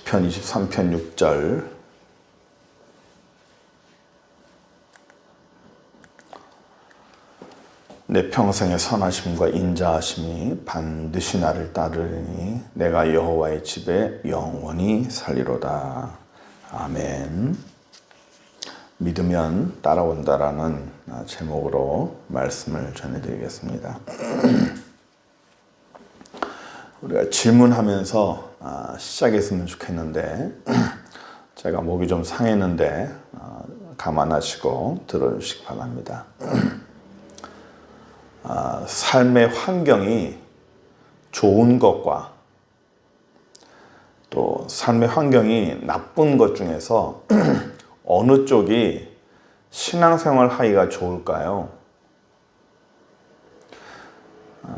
시편 23편 6절 내 평생의 선하심과 인자하심이 반드시 나를 따르리니 내가 여호와의 집에 영원히 살리로다. 아멘. 믿으면 따라온다라는 제목으로 말씀을 전해드리겠습니다. 우리가 질문하면서 시작했으면 좋겠는데 제가 목이 좀 상했는데 감안하시고 들어주시기 바랍니다. 삶의 환경이 좋은 것과 또 삶의 환경이 나쁜 것 중에서 어느 쪽이 신앙생활 하기가 좋을까요?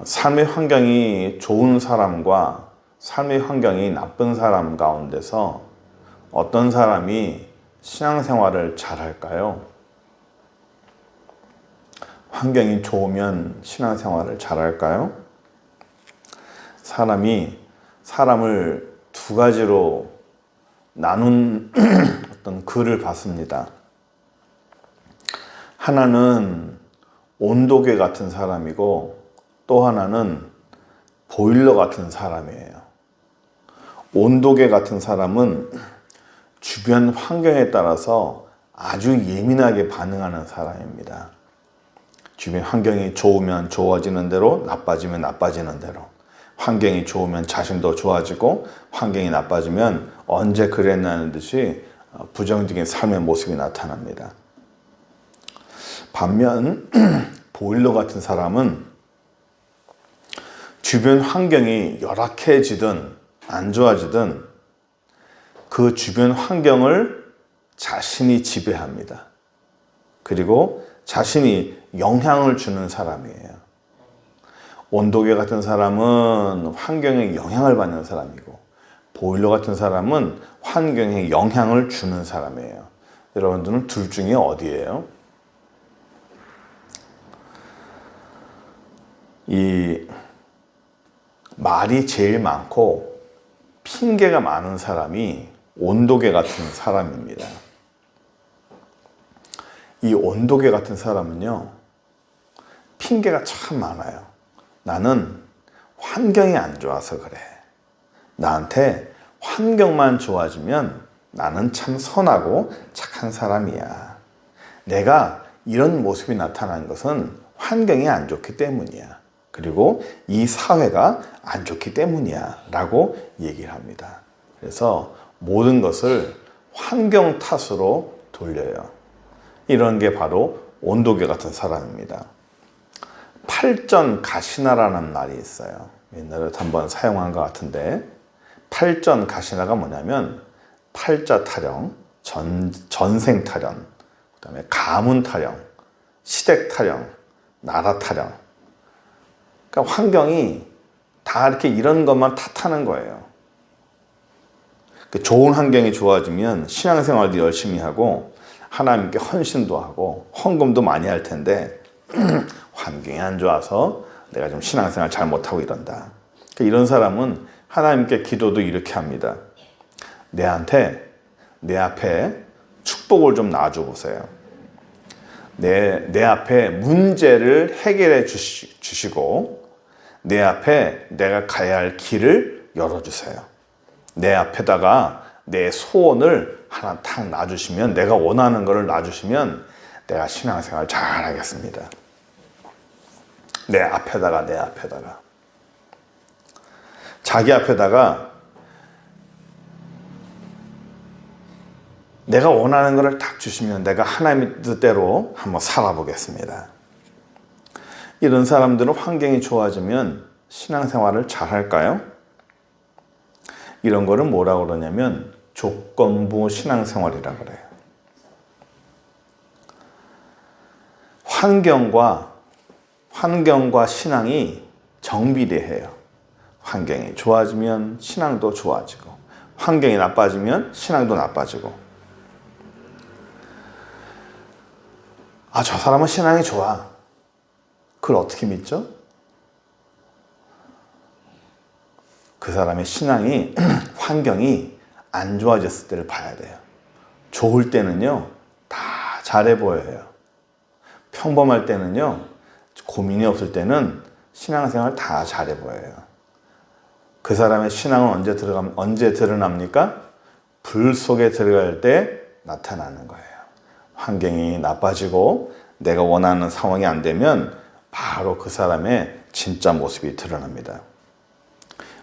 삶의 환경이 좋은 사람과 삶의 환경이 나쁜 사람 가운데서 어떤 사람이 신앙생활을 잘할까요? 환경이 좋으면 신앙생활을 잘할까요? 사람이 사람을 두 가지로 나눈 어떤 글을 봤습니다. 하나는 온도계 같은 사람이고 또 하나는 보일러 같은 사람이에요. 온도계 같은 사람은 주변 환경에 따라서 아주 예민하게 반응하는 사람입니다. 주변 환경이 좋으면 좋아지는 대로, 나빠지면 나빠지는 대로. 환경이 좋으면 자신도 좋아지고 환경이 나빠지면 언제 그랬나는 듯이 부정적인 삶의 모습이 나타납니다. 반면 보일러 같은 사람은 주변 환경이 열악해지든 안 좋아지든 그 주변 환경을 자신이 지배합니다. 그리고 자신이 영향을 주는 사람이에요. 온도계 같은 사람은 환경에 영향을 받는 사람이고 보일러 같은 사람은 환경에 영향을 주는 사람이에요. 여러분들은 둘 중에 어디예요? 이 말이 제일 많고 핑계가 많은 사람이 온도계 같은 사람입니다. 이 온도계 같은 사람은요, 핑계가 참 많아요. 나는 환경이 안 좋아서 그래. 나한테 환경만 좋아지면 나는 참 선하고 착한 사람이야. 내가 이런 모습이 나타난 것은 환경이 안 좋기 때문이야. 그리고 이 사회가 안 좋기 때문이야. 라고 얘기를 합니다. 그래서 모든 것을 환경 탓으로 돌려요. 이런 게 바로 온도계 같은 사람입니다. 팔전가시나라는 말이 있어요. 옛날에 한번 사용한 것 같은데 팔전가시나가 뭐냐면 팔자타령, 전생타령, 그 다음에 가문타령, 시댁타령, 나라타령. 그러니까 환경이 다 이렇게 이런 것만 탓하는 거예요. 좋은 환경이 좋아지면 신앙생활도 열심히 하고 하나님께 헌신도 하고 헌금도 많이 할 텐데 환경이 안 좋아서 내가 좀 신앙생활 잘 못하고 이런다. 이런 사람은 하나님께 기도도 이렇게 합니다. 내 앞에 축복을 좀 놔줘 보세요. 내 앞에 문제를 해결해 주시고 내 앞에 내가 가야 할 길을 열어주세요. 내 앞에다가 내 소원을 하나 탁 놔주시면, 내가 원하는 것을 놔주시면 내가 신앙생활 잘 하겠습니다. 내 앞에다가 자기 앞에다가 내가 원하는 것을 딱 주시면 내가 하나님의 뜻대로 한번 살아보겠습니다. 이런 사람들은 환경이 좋아지면 신앙생활을 잘 할까요? 이런 거를 뭐라고 그러냐면 조건부 신앙생활이라고 그래요. 환경과 신앙이 정비례해요. 환경이 좋아지면 신앙도 좋아지고 환경이 나빠지면 신앙도 나빠지고. 저 사람은 신앙이 좋아. 그걸 어떻게 믿죠? 그 사람의 신앙이 환경이 안 좋아졌을 때를 봐야 돼요. 좋을 때는요, 다 잘해 보여요. 평범할 때는요, 고민이 없을 때는 신앙생활 다 잘해 보여요. 그 사람의 신앙은 언제 드러납니까? 불 속에 들어갈 때 나타나는 거예요. 환경이 나빠지고 내가 원하는 상황이 안 되면 바로 그 사람의 진짜 모습이 드러납니다.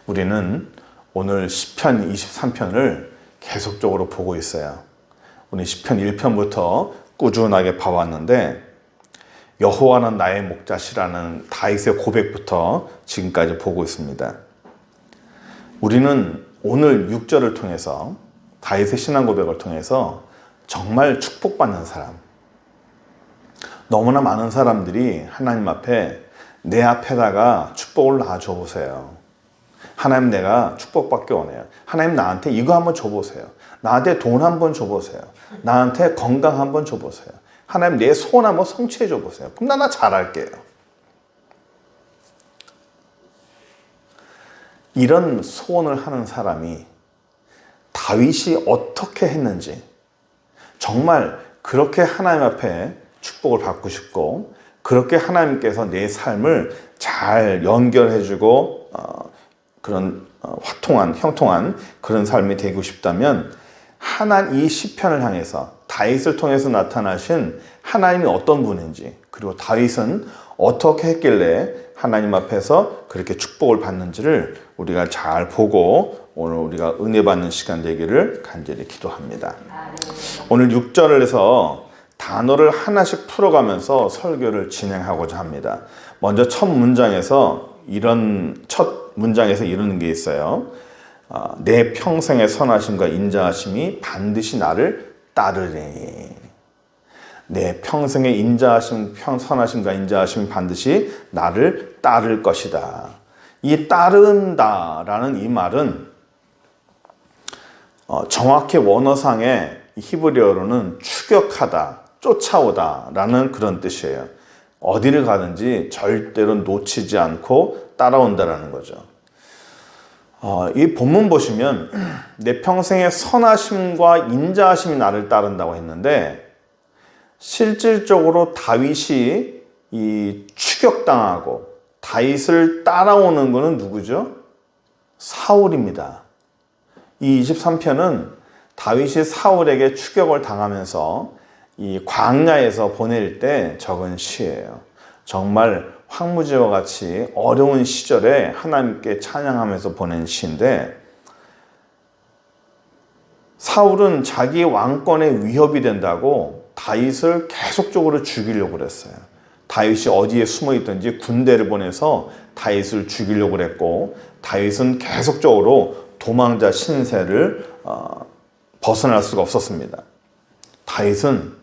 우리는 오늘 시편 23편을 계속적으로 보고 있어요. 오늘 시편 1편부터 꾸준하게 봐왔는데 여호와는 나의 목자시라는 다윗의 고백부터 지금까지 보고 있습니다. 우리는 오늘 6절을 통해서 다윗의 신앙 고백을 통해서 정말 축복받는 사람, 너무나 많은 사람들이 하나님 앞에 내 앞에다가 축복을 놔줘 보세요. 하나님, 내가 축복받기 원해요. 하나님, 나한테 이거 한번 줘보세요. 나한테 돈 한번 줘보세요. 나한테 건강 한번 줘보세요. 하나님, 내 소원 한번 성취해 줘보세요. 그럼 나 잘할게요. 이런 소원을 하는 사람이 다윗이 어떻게 했는지, 정말 그렇게 하나님 앞에 축복을 받고 싶고 그렇게 하나님께서 내 삶을 잘 연결해주고 그런 형통한 그런 삶이 되고 싶다면 이 시편을 향해서 다윗을 통해서 나타나신 하나님이 어떤 분인지, 그리고 다윗은 어떻게 했길래 하나님 앞에서 그렇게 축복을 받는지를 우리가 잘 보고 오늘 우리가 은혜 받는 시간 되기를 간절히 기도합니다. 오늘 6절을 해서 단어를 하나씩 풀어가면서 설교를 진행하고자 합니다. 먼저 첫 문장에서 이런 게 있어요. 내 평생의 선하심과 인자하심이 반드시 나를 따르리니. 내 평생의 선하심과 인자하심이 반드시 나를 따를 것이다. 이 따른다라는 이 말은 정확히 원어상의 히브리어로는 추격하다, 쫓아오다 라는 그런 뜻이에요. 어디를 가든지 절대로 놓치지 않고 따라온다라는 거죠. 이 본문 보시면 내 평생의 선하심과 인자하심이 나를 따른다고 했는데, 실질적으로 다윗이 이 추격당하고 다윗을 따라오는 것은 누구죠? 사울입니다. 이 23편은 다윗이 사울에게 추격을 당하면서 이 광야에서 보낼 때 적은 시예요. 정말 황무지와 같이 어려운 시절에 하나님께 찬양하면서 보낸 시인데, 사울은 자기 왕권에 위협이 된다고 다윗을 계속적으로 죽이려고 그랬어요. 다윗이 어디에 숨어 있든지 군대를 보내서 다윗을 죽이려고 그랬고, 다윗은 계속적으로 도망자 신세를 벗어날 수가 없었습니다. 다윗은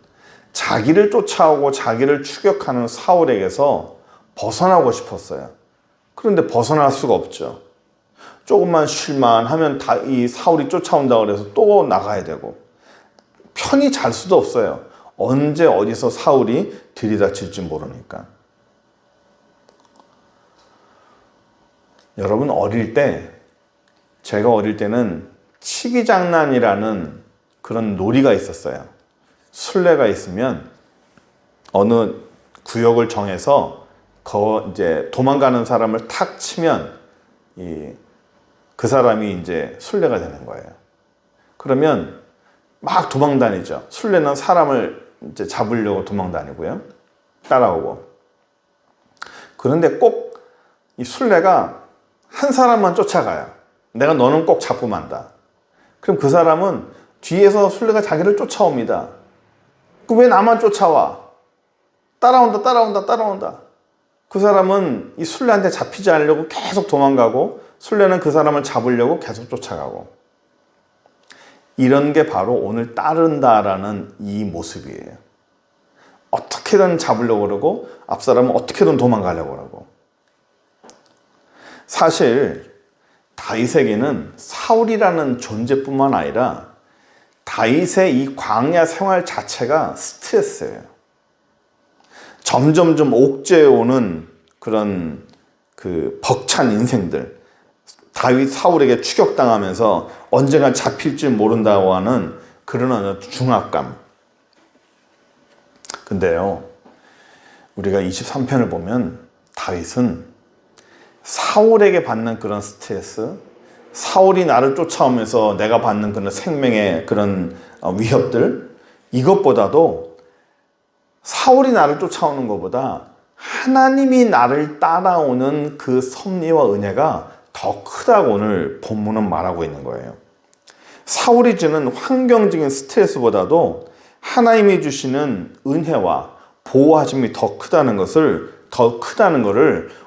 자기를 쫓아오고 자기를 추격하는 사울에게서 벗어나고 싶었어요. 그런데 벗어날 수가 없죠. 조금만 쉴만 하면 이 사울이 쫓아온다고 해서 또 나가야 되고, 편히 잘 수도 없어요. 언제 어디서 사울이 들이닥칠지 모르니까. 여러분, 제가 어릴 때는 치기장난이라는 그런 놀이가 있었어요. 술래가 있으면 어느 구역을 정해서 이제 도망가는 사람을 탁 치면 그 사람이 이제 술래가 되는 거예요. 그러면 막 도망 다니죠. 술래는 사람을 이제 잡으려고 도망 다니고요. 따라오고. 그런데 꼭 이 술래가 한 사람만 쫓아가요. 내가 너는 꼭 잡고 만다. 그럼 그 사람은 뒤에서 술래가 자기를 쫓아옵니다. 왜 나만 쫓아와? 따라온다. 그 사람은 이 술래한테 잡히지 않으려고 계속 도망가고, 술래는 그 사람을 잡으려고 계속 쫓아가고. 이런 게 바로 오늘 따른다라는 이 모습이에요. 어떻게든 잡으려고 그러고, 앞사람은 어떻게든 도망가려고 그러고. 사실 다윗에게는 사울이라는 존재뿐만 아니라 다윗의 이 광야 생활 자체가 스트레스예요. 점점점 옥죄어 오는 그런 그 벅찬 인생들, 다윗 사울에게 추격당하면서 언젠가 잡힐지 모른다고 하는 그런 어느 중압감. 근데요, 우리가 23편을 보면 다윗은 사울에게 받는 그런 스트레스, 사울이 나를 쫓아오면서 내가 받는 그런 생명의 그런 위협들, 이것보다도 사울이 나를 쫓아오는 것보다 하나님이 나를 따라오는 그 섭리와 은혜가 더 크다고 오늘 본문은 말하고 있는 거예요. 사울이 주는 환경적인 스트레스보다도 하나님이 주시는 은혜와 보호하심이 더 크다는 것을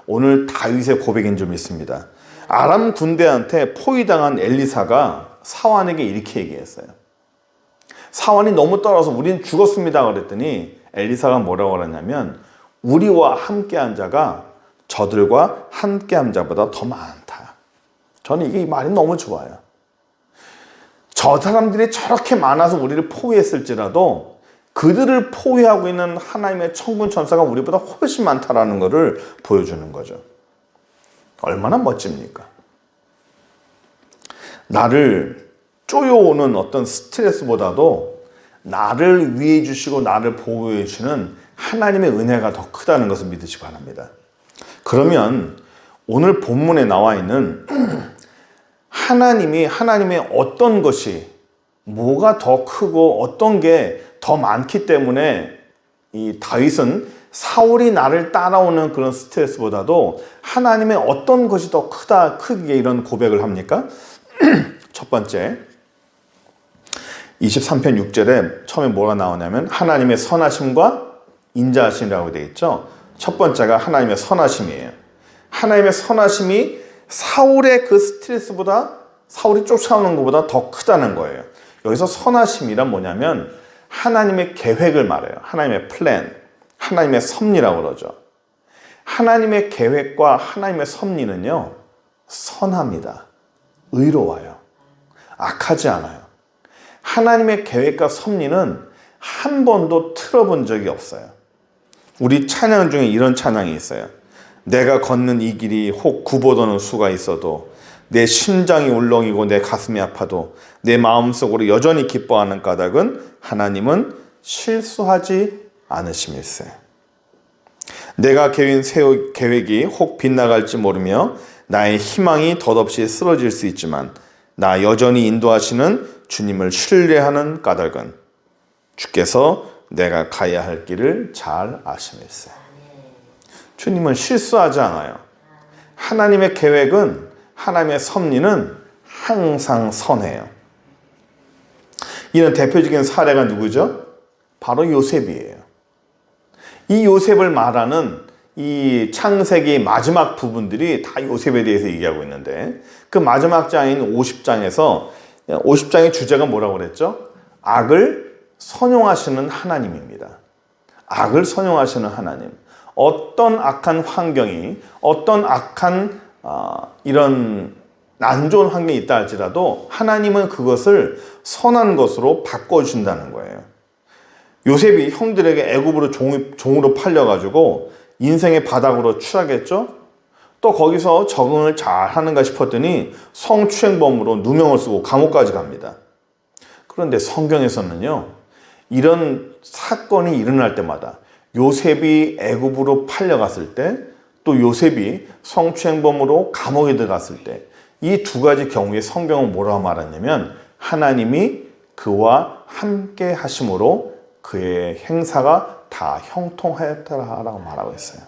오늘 다윗의 고백인 줄 믿습니다. 아람 군대한테 포위당한 엘리사가 사환에게 이렇게 얘기했어요. 사환이 너무 떨어서 우린 죽었습니다 그랬더니 엘리사가 뭐라고 그러냐면 우리와 함께한 자가 저들과 함께한 자보다 더 많다. 저는 이게 이 말이 너무 좋아요. 저 사람들이 저렇게 많아서 우리를 포위했을지라도 그들을 포위하고 있는 하나님의 천군 천사가 우리보다 훨씬 많다라는 것을 보여주는 거죠. 얼마나 멋집니까? 나를 쪼여오는 어떤 스트레스보다도 나를 위해 주시고 나를 보호해 주시는 하나님의 은혜가 더 크다는 것을 믿으시기 바랍니다. 그러면 오늘 본문에 나와 있는 하나님의 어떤 것이 뭐가 더 크고 어떤 게 더 많기 때문에 이 다윗은 사울이 나를 따라오는 그런 스트레스보다도 하나님의 어떤 것이 더 크게 이런 고백을 합니까? 첫 번째 23편 6절에 처음에 뭐가 나오냐면 하나님의 선하심과 인자하심이라고 되어 있죠. 첫 번째가 하나님의 선하심이에요. 하나님의 선하심이 사울의 그 스트레스보다 사울이 쫓아오는 것보다 더 크다는 거예요. 여기서 선하심이란 뭐냐면 하나님의 계획을 말해요. 하나님의 플랜, 하나님의 섭리라고 그러죠. 하나님의 계획과 하나님의 섭리는요, 선합니다. 의로워요. 악하지 않아요. 하나님의 계획과 섭리는 한 번도 틀어본 적이 없어요. 우리 찬양 중에 이런 찬양이 있어요. 내가 걷는 이 길이 혹 굽어도는 수가 있어도 내 심장이 울렁이고 내 가슴이 아파도 내 마음속으로 여전히 기뻐하는 까닭은 하나님은 실수하지 않으심일세. 내가 계획 계획이 혹 빗나갈지 모르며 나의 희망이 덧없이 쓰러질 수 있지만 나 여전히 인도하시는 주님을 신뢰하는 까닭은 주께서 내가 가야 할 길을 잘 아심일세. 주님은 실수하지 않아요. 하나님의 계획은, 하나님의 섭리는 항상 선해요. 이런 대표적인 사례가 누구죠? 바로 요셉이에요. 이 요셉을 말하는 이 창세기 마지막 부분들이 다 요셉에 대해서 얘기하고 있는데 그 마지막 장인 50장의 주제가 뭐라고 그랬죠? 악을 선용하시는 하나님입니다. 악을 선용하시는 하나님. 어떤 악한 환경이, 어떤 악한 이런 안 좋은 환경이 있다 할지라도 하나님은 그것을 선한 것으로 바꿔주신다는 거예요. 요셉이 형들에게 애굽으로 종으로 팔려가지고 인생의 바닥으로 추락했죠. 또 거기서 적응을 잘 하는가 싶었더니 성추행범으로 누명을 쓰고 감옥까지 갑니다. 그런데 성경에서는요, 이런 사건이 일어날 때마다 요셉이 애굽으로 팔려갔을 때, 또 요셉이 성추행범으로 감옥에 들어갔을 때, 이 두 가지 경우에 성경은 뭐라고 말하냐면 하나님이 그와 함께 하심으로 그의 행사가 다 형통하였다라고 말하고 있어요.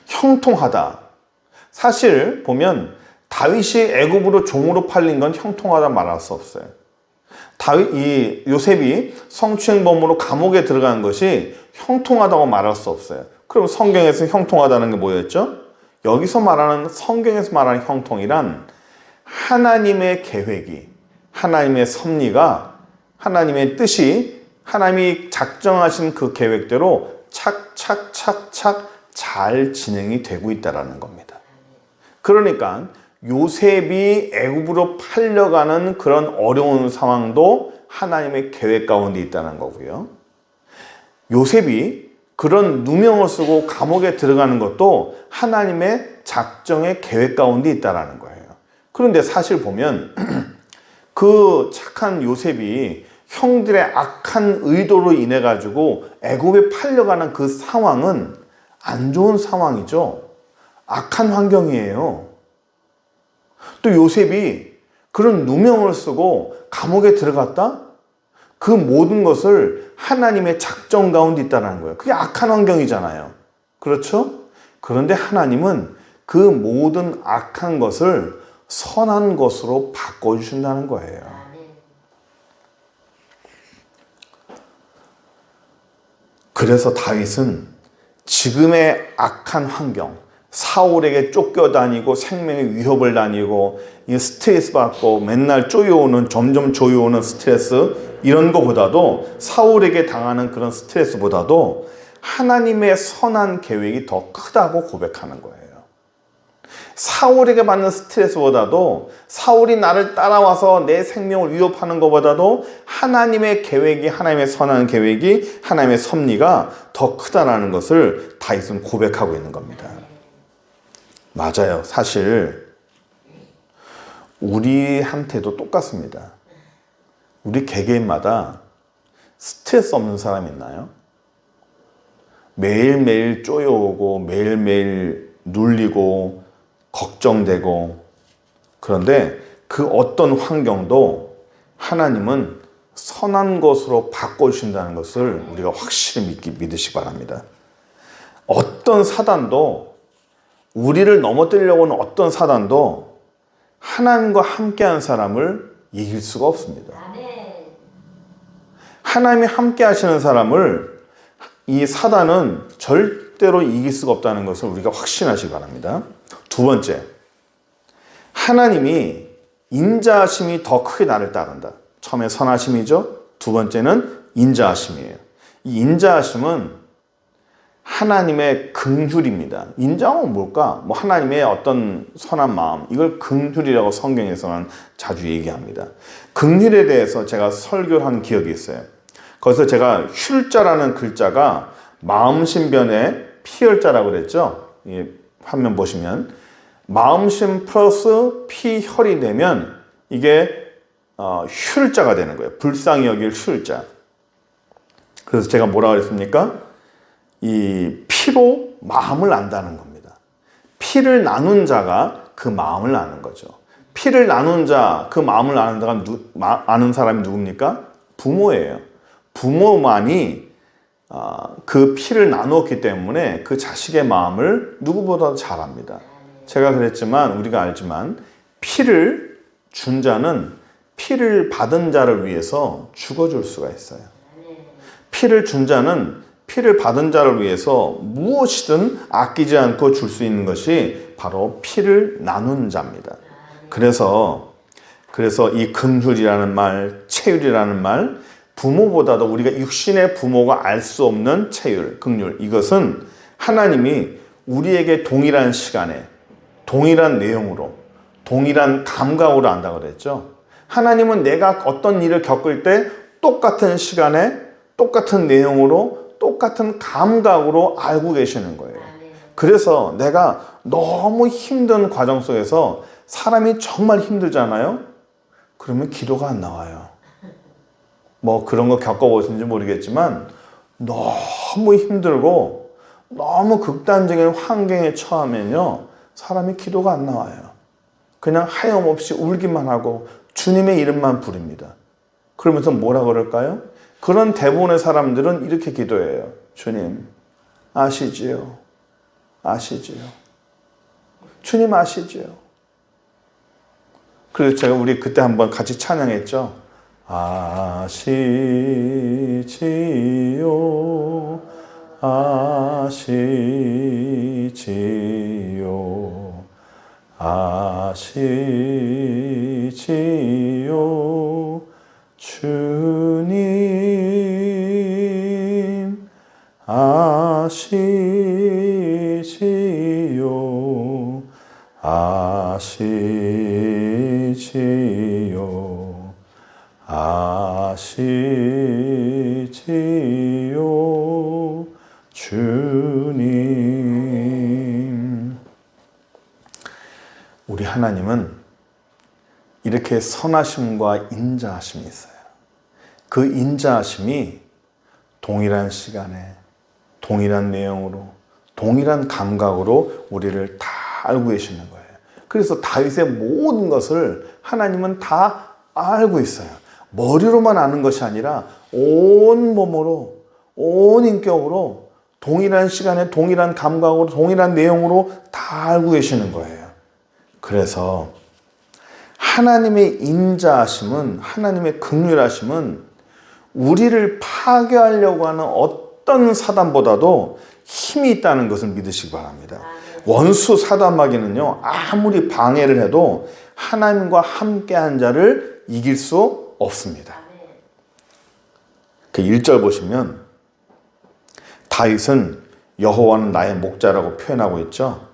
형통하다. 사실 보면 다윗이 애굽으로 종으로 팔린 건 형통하다 말할 수 없어요. 이 요셉이 성추행범으로 감옥에 들어간 것이 형통하다고 말할 수 없어요. 그럼 성경에서 형통하다는 게 뭐였죠? 여기서 말하는, 성경에서 말하는 형통이란 하나님의 계획이, 하나님의 섭리가, 하나님의 뜻이, 하나님이 작정하신 그 계획대로 착착착착 잘 진행이 되고 있다는 겁니다. 그러니까 요셉이 애굽으로 팔려가는 그런 어려운 상황도 하나님의 계획 가운데 있다는 거고요. 요셉이 그런 누명을 쓰고 감옥에 들어가는 것도 하나님의 작정의 계획 가운데 있다라는 거예요. 그런데 사실 보면 그 착한 요셉이 형들의 악한 의도로 인해 가지고 애굽에 팔려가는 그 상황은 안 좋은 상황이죠. 악한 환경이에요. 또 요셉이 그런 누명을 쓰고 감옥에 들어갔다? 그 모든 것을 하나님의 작정 가운데 있다는 거예요. 그게 악한 환경이잖아요. 그렇죠? 그런데 하나님은 그 모든 악한 것을 선한 것으로 바꿔주신다는 거예요. 그래서 다윗은 지금의 악한 환경, 사울에게 쫓겨다니고 생명의 위협을 다니고 스트레스 받고 맨날 점점 조여오는 스트레스 이런 거보다도 사울에게 당하는 그런 스트레스보다도 하나님의 선한 계획이 더 크다고 고백하는 거예요. 사울에게 받는 스트레스보다도 사울이 나를 따라와서 내 생명을 위협하는 것보다도 하나님의 계획이 하나님의 선한 계획이 하나님의 섭리가 더 크다라는 것을 다윗은 고백하고 있는 겁니다. 맞아요. 사실 우리한테도 똑같습니다. 우리 개개인마다 스트레스 없는 사람 있나요? 매일매일 쪼여오고 매일매일 눌리고 걱정되고 그런데 그 어떤 환경도 하나님은 선한 것으로 바꿔주신다는 것을 우리가 확실히 믿으시기 바랍니다. 어떤 사단도 우리를 넘어뜨리려고 하는 어떤 사단도 하나님과 함께한 사람을 이길 수가 없습니다. 하나님이 함께 하시는 사람을 이 사단은 절대로 이길 수가 없다는 것을 우리가 확신하시기 바랍니다. 두 번째, 하나님이 인자하심이 더 크게 나를 따른다. 처음에 선하심이죠. 두 번째는 인자하심이에요. 이 인자하심은 하나님의 긍휼입니다. 인자함은 뭘까? 하나님의 어떤 선한 마음, 이걸 긍휼이라고 성경에서는 자주 얘기합니다. 긍휼에 대해서 제가 설교를 한 기억이 있어요. 거기서 제가 휼자라는 글자가 마음심변의 피혈자라고 그랬죠. 화면 보시면 마음심 플러스 피혈이 되면 이게 휼자가 되는 거예요. 불쌍히 여길 휼자. 그래서 제가 뭐라고 그랬습니까? 이 피로 마음을 안다는 겁니다. 피를 나눈 자가 그 마음을 아는 거죠. 피를 나눈 자, 그 마음을 아는 사람이 누굽니까? 부모예요. 부모만이 그 피를 나누었기 때문에 그 자식의 마음을 누구보다도 잘 압니다. 제가 그랬지만 우리가 알지만 피를 준 자는 피를 받은 자를 위해서 죽어줄 수가 있어요. 피를 준 자는 피를 받은 자를 위해서 무엇이든 아끼지 않고 줄 수 있는 것이 바로 피를 나눈 자입니다. 그래서 이 긍휼이라는 말, 체휼이라는 말, 부모보다도 우리가 육신의 부모가 알 수 없는 체휼, 긍휼, 이것은 하나님이 우리에게 동일한 시간에 동일한 내용으로 동일한 감각으로 안다고 그랬죠. 하나님은 내가 어떤 일을 겪을 때 똑같은 시간에 똑같은 내용으로 똑같은 감각으로 알고 계시는 거예요. 그래서 내가 너무 힘든 과정 속에서 사람이 정말 힘들잖아요. 그러면 기도가 안 나와요. 그런 거 겪어보신지 모르겠지만 너무 힘들고 너무 극단적인 환경에 처하면요, 사람이 기도가 안 나와요. 그냥 하염없이 울기만 하고 주님의 이름만 부릅니다. 그러면서 뭐라 그럴까요? 그런 대부분의 사람들은 이렇게 기도해요. 주님, 아시지요? 아시지요? 주님 아시지요? 그래서 우리 그때 한번 같이 찬양했죠. 아시지요? 아시지요? 아시지요? 주님 아시지요? 아시지요? 아시지요? 주님. 하나님은 이렇게 선하심과 인자하심이 있어요. 그 인자하심이 동일한 시간에 동일한 내용으로 동일한 감각으로 우리를 다 알고 계시는 거예요. 그래서 다윗의 모든 것을 하나님은 다 알고 있어요. 머리로만 아는 것이 아니라 온 몸으로 온 인격으로 동일한 시간에 동일한 감각으로 동일한 내용으로 다 알고 계시는 거예요. 그래서 하나님의 인자하심은 하나님의 긍휼하심은 우리를 파괴하려고 하는 어떤 사단보다도 힘이 있다는 것을 믿으시기 바랍니다. 원수 사단마귀는요, 아무리 방해를 해도 하나님과 함께한 자를 이길 수 없습니다. 그 1절 보시면 다윗은 여호와는 나의 목자라고 표현하고 있죠.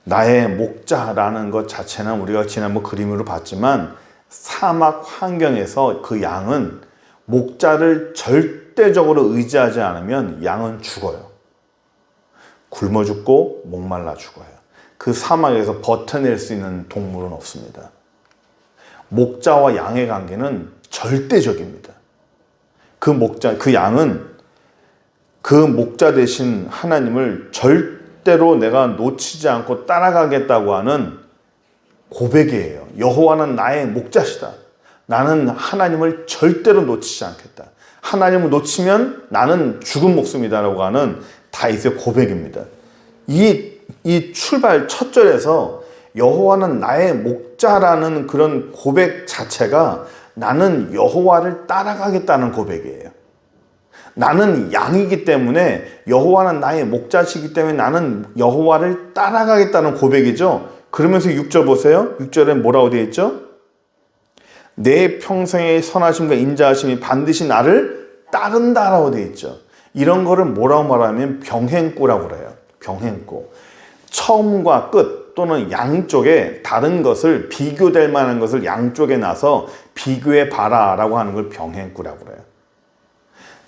나의 목자라는 것 자체는 우리가 지난번 그림으로 봤지만 사막 환경에서 그 양은 목자를 절대적으로 의지하지 않으면 양은 죽어요. 굶어 죽고 목말라 죽어요. 그 사막에서 버텨낼 수 있는 동물은 없습니다. 목자와 양의 관계는 절대적입니다. 그 양은 그 목자 대신 하나님을 절대로 내가 놓치지 않고 따라가겠다고 하는 고백이에요. 여호와는 나의 목자시다. 나는 하나님을 절대로 놓치지 않겠다. 하나님을 놓치면 나는 죽은 목숨이다라고 하는 다윗의 고백입니다. 이 출발 첫 절에서 여호와는 나의 목자라는 그런 고백 자체가 나는 여호와를 따라가겠다는 고백이에요. 나는 양이기 때문에 여호와는 나의 목자시기 때문에 나는 여호와를 따라가겠다는 고백이죠. 그러면서 6절 보세요. 6절에 뭐라고 되어 있죠? 내 평생의 선하심과 인자하심이 반드시 나를 따른다라고 되어 있죠. 이런 거를 뭐라고 말하면 병행구라고 그래요. 병행구. 처음과 끝 또는 양쪽에 다른 것을 비교될 만한 것을 양쪽에 놔서 비교해 봐라라고 하는 걸 병행구라고 그래요.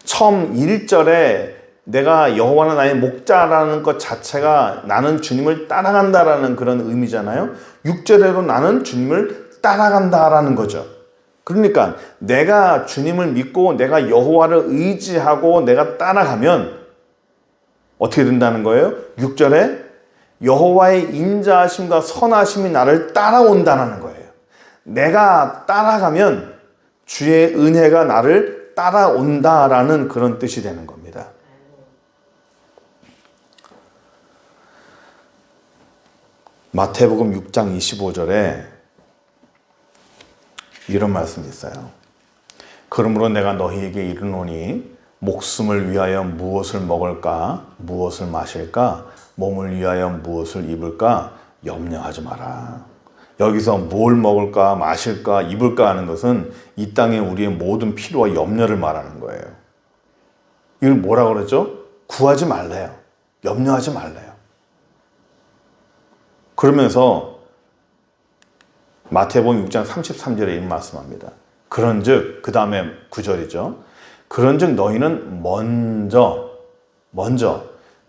처음 1절에 내가 여호와는 나의 목자라는 것 자체가 나는 주님을 따라간다라는 그런 의미잖아요. 6절에도 나는 주님을 따라간다라는 거죠. 그러니까 내가 주님을 믿고 내가 여호와를 의지하고 내가 따라가면 어떻게 된다는 거예요? 6절에 여호와의 인자하심과 선하심이 나를 따라온다는 거예요. 내가 따라가면 주의 은혜가 나를 따라온다라는 그런 뜻이 되는 겁니다. 마태복음 6장 25절에 이런 말씀이 있어요. 그러므로 내가 너희에게 이르노니 목숨을 위하여 무엇을 먹을까 무엇을 마실까 몸을 위하여 무엇을 입을까 염려하지 마라. 여기서 뭘 먹을까 마실까 입을까 하는 것은 이 땅에 우리의 모든 필요와 염려를 말하는 거예요. 이걸 뭐라 그러죠? 구하지 말래요. 염려하지 말래요. 그러면서 마태복음 6장 33절에 이런 말씀합니다. 그런즉 그 다음에 9절이죠. 그런즉 너희는 먼저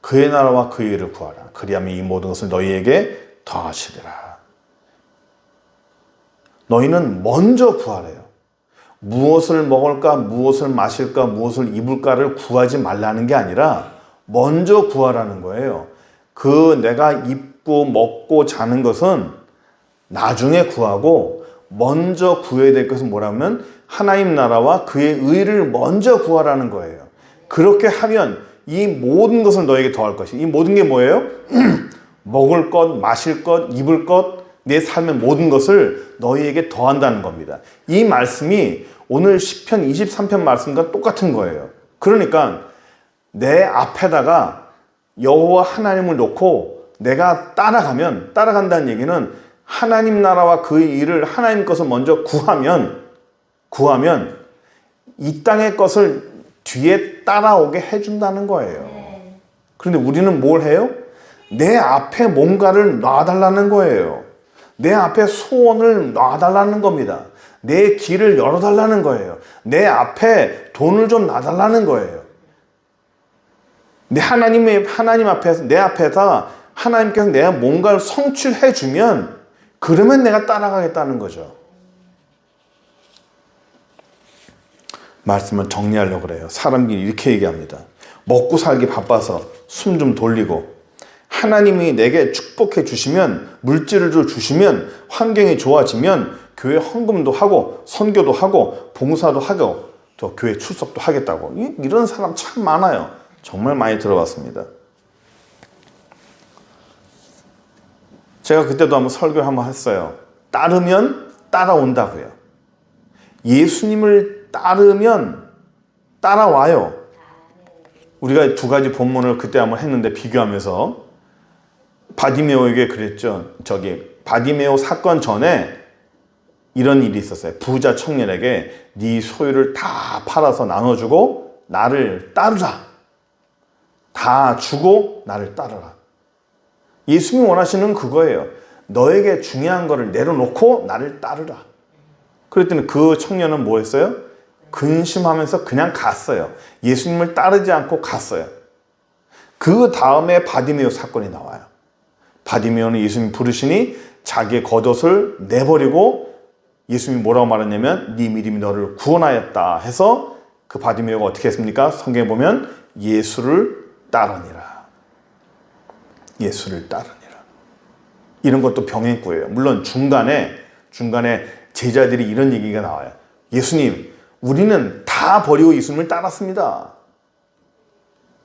그의 나라와 그의 의를 구하라. 그리하면 이 모든 것을 너희에게 더하시리라. 너희는 먼저 구하래요. 무엇을 먹을까, 무엇을 마실까, 무엇을 입을까를 구하지 말라는 게 아니라 먼저 구하라는 거예요. 그 내가 입고 먹고 자는 것은 나중에 구하고 먼저 구해야 될 것은 뭐라면 하나님 나라와 그의 의를 먼저 구하라는 거예요. 그렇게 하면 이 모든 것을 너에게 더할 것이. 이 모든 게 뭐예요? 먹을 것, 마실 것, 입을 것, 내 삶의 모든 것을 너희에게 더한다는 겁니다. 이 말씀이 오늘 시편 23편 말씀과 똑같은 거예요. 그러니까 내 앞에다가 여호와 하나님을 놓고 내가 따라간다는 얘기는 하나님 나라와 그의 일을 하나님 것을 먼저 구하면 이 땅의 것을 뒤에 따라오게 해준다는 거예요. 그런데 우리는 뭘 해요? 내 앞에 뭔가를 놔달라는 거예요. 내 앞에 소원을 놔달라는 겁니다. 내 길을 열어달라는 거예요. 내 앞에 돈을 좀 놔달라는 거예요. 하나님 앞에서 내 앞에다 하나님께서 내가 뭔가를 성취해 주면 그러면 내가 따라가겠다는 거죠. 말씀을 정리하려고 그래요. 사람들이 이렇게 얘기합니다. 먹고 살기 바빠서 숨 좀 돌리고, 하나님이 내게 축복해 주시면, 물질을 주시면, 환경이 좋아지면 교회 헌금도 하고 선교도 하고 봉사도 하고 또 교회 출석도 하겠다고. 이런 사람 참 많아요. 정말 많이 들어봤습니다. 제가 그때도 한번 설교를 한번 했어요. 따르면 따라온다고요. 예수님을 따르면 따라와요. 우리가 두 가지 본문을 그때 한번 했는데 비교하면서 바디메오에게 그랬죠. 바디메오 사건 전에 이런 일이 있었어요. 부자 청년에게 네 소유를 다 팔아서 나눠주고 나를 따르라. 다 주고 나를 따르라. 예수님이 원하시는 그거예요. 너에게 중요한 거를 내려놓고 나를 따르라. 그랬더니 그 청년은 뭐 했어요? 근심하면서 그냥 갔어요. 예수님을 따르지 않고 갔어요. 그 다음에 바디메오 사건이 나와요. 바디메오는 예수님 부르시니 자기의 겉옷을 내버리고 예수님이 뭐라고 말했냐면 네 믿음이 너를 구원하였다 해서 그 바디메오가 어떻게 했습니까? 성경에 보면 예수를 따르니라. 예수를 따르니라. 이런 것도 병행구예요. 물론 중간에 제자들이 이런 얘기가 나와요. 예수님, 우리는 다 버리고 예수님을 따랐습니다.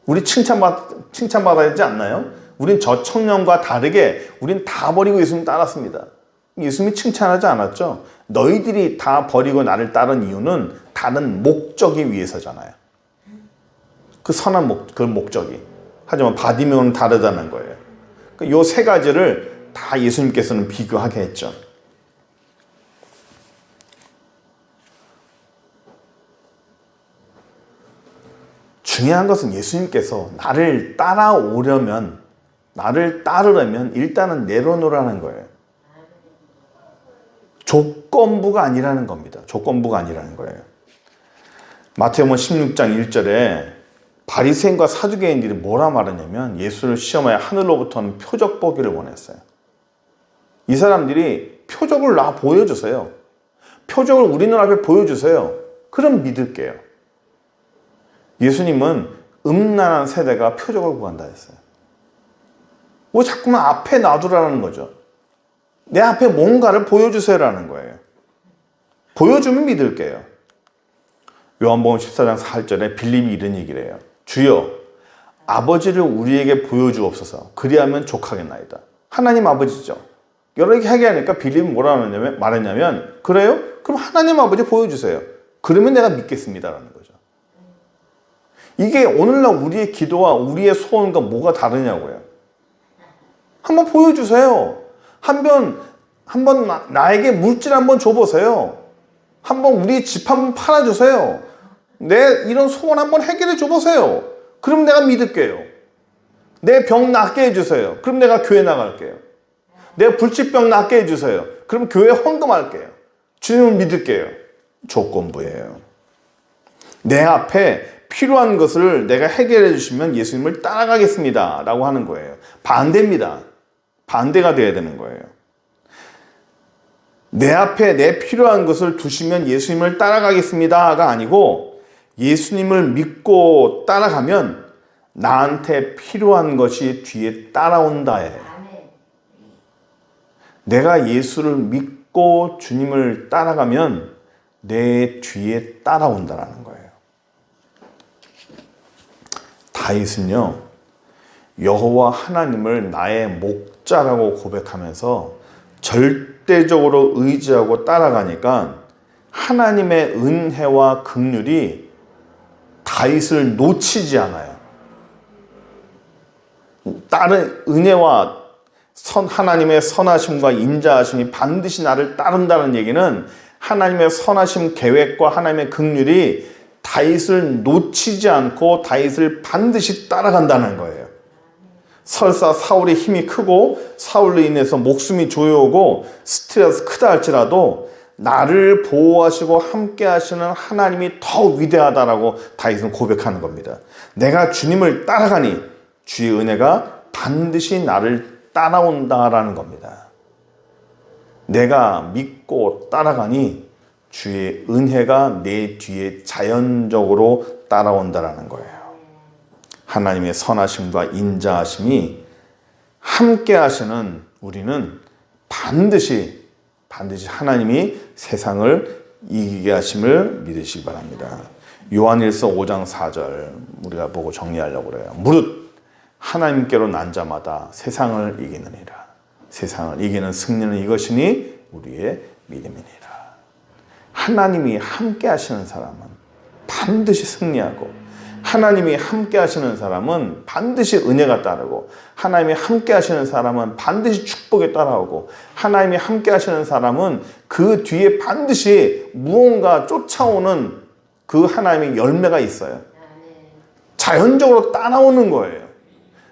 우리 칭찬받아야 되지 않나요? 우린 저 청년과 다르게 우린 다 버리고 예수님 따랐습니다. 예수님이 칭찬하지 않았죠. 너희들이 다 버리고 나를 따른 이유는 다른 목적이 위해서잖아요. 그 선한 그 목적이. 하지만 바디메오는 다르다는 거예요. 이 세 가지를 다 예수님께서는 비교하게 했죠. 중요한 것은 예수님께서 나를 따라오려면, 나를 따르려면 일단은 내려놓으라는 거예요. 조건부가 아니라는 겁니다. 조건부가 아니라는 거예요. 마태복음 16장 1절에 바리새인과 사두개인들이 뭐라 말하냐면 예수를 시험하여 하늘로부터는 표적 보기를 원했어요. 이 사람들이 표적을 나 보여주세요. 표적을 우리 눈앞에 보여주세요. 그럼 믿을게요. 예수님은 음란한 세대가 표적을 구한다 했어요. 왜 자꾸만 앞에 놔두라는 거죠. 내 앞에 뭔가를 보여주세요라는 거예요. 보여주면 믿을게요. 요한복음 14장 4절에 빌립이 이런 얘기를 해요. 주여, 아버지를 우리에게 보여주옵소서. 그리하면 족하겠나이다. 하나님 아버지죠. 여러 개 하게 하니까 빌립이 뭐라 말했냐면 그래요? 그럼 하나님 아버지 보여주세요. 그러면 내가 믿겠습니다라는 거죠. 이게 오늘날 우리의 기도와 우리의 소원과 뭐가 다르냐고요. 한번 보여주세요. 한번 나에게 물질 한번 줘보세요. 한번 우리 집 한번 팔아주세요. 내 이런 소원 한번 해결해 줘보세요. 그럼 내가 믿을게요. 내 병 낫게 해주세요. 그럼 내가 교회 나갈게요. 내 불치병 낫게 해주세요. 그럼 교회 헌금할게요. 주님을 믿을게요. 조건부예요. 내 앞에 필요한 것을 내가 해결해 주시면 예수님을 따라가겠습니다 라고 하는 거예요. 반대입니다. 반대가 돼야 되는 거예요. 내 앞에 내 필요한 것을 두시면 예수님을 따라가겠습니다가 아니고 예수님을 믿고 따라가면 나한테 필요한 것이 뒤에 따라온다예요. 내가 예수를 믿고 주님을 따라가면 내 뒤에 따라온다라는 거예요. 다윗은요, 여호와 하나님을 나의 목자라고 고백하면서 절대적으로 의지하고 따라가니까 하나님의 은혜와 긍휼이 다윗을 놓치지 않아요. 다른 은혜와 하나님의 선하심과 인자하심이 반드시 나를 따른다는 얘기는 하나님의 선하심 계획과 하나님의 긍휼이 다윗을 놓치지 않고 다윗을 반드시 따라간다는 거예요. 설사 사울의 힘이 크고 사울로 인해서 목숨이 조여오고 스트레스 크다 할지라도 나를 보호하시고 함께 하시는 하나님이 더 위대하다라고 다윗은 고백하는 겁니다. 내가 주님을 따라가니 주의 은혜가 반드시 나를 따라온다라는 겁니다. 내가 믿고 따라가니 주의 은혜가 내 뒤에 자연적으로 따라온다라는 거예요. 하나님의 선하심과 인자하심이 함께 하시는 우리는 반드시 하나님이 세상을 이기게 하심을 믿으시기 바랍니다. 요한일서 5장 4절 우리가 보고 정리하려고 그래요. 무릇 하나님께로 난 자마다 세상을 이기느니라. 세상을 이기는 승리는 이것이니 우리의 믿음이니라. 하나님이 함께 하시는 사람은 반드시 승리하고, 하나님이 함께 하시는 사람은 반드시 은혜가 따르고, 하나님이 함께 하시는 사람은 반드시 축복에 따라오고, 하나님이 함께 하시는 사람은 그 뒤에 반드시 무언가 쫓아오는 그 하나님의 열매가 있어요. 자연적으로 따라오는 거예요.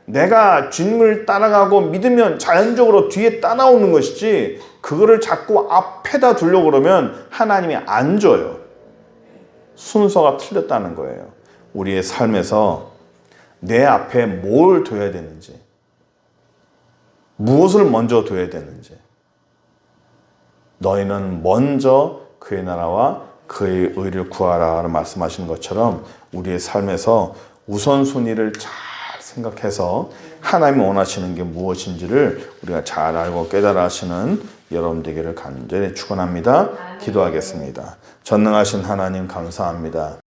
내가 주님을 따라가고 믿으면 자연적으로 뒤에 따라오는 것이지, 그거를 자꾸 앞에다 두려고 그러면 하나님이 안 줘요. 순서가 틀렸다는 거예요. 우리의 삶에서 내 앞에 뭘 둬야 되는지, 무엇을 먼저 둬야 되는지, 너희는 먼저 그의 나라와 그의 의를 구하라라고 말씀하시는 것처럼 우리의 삶에서 우선순위를 잘 생각해서 하나님이 원하시는 게 무엇인지를 우리가 잘 알고 깨달아 하시는 여러분 되기를 간절히 축원합니다. 기도하겠습니다. 전능하신 하나님 감사합니다.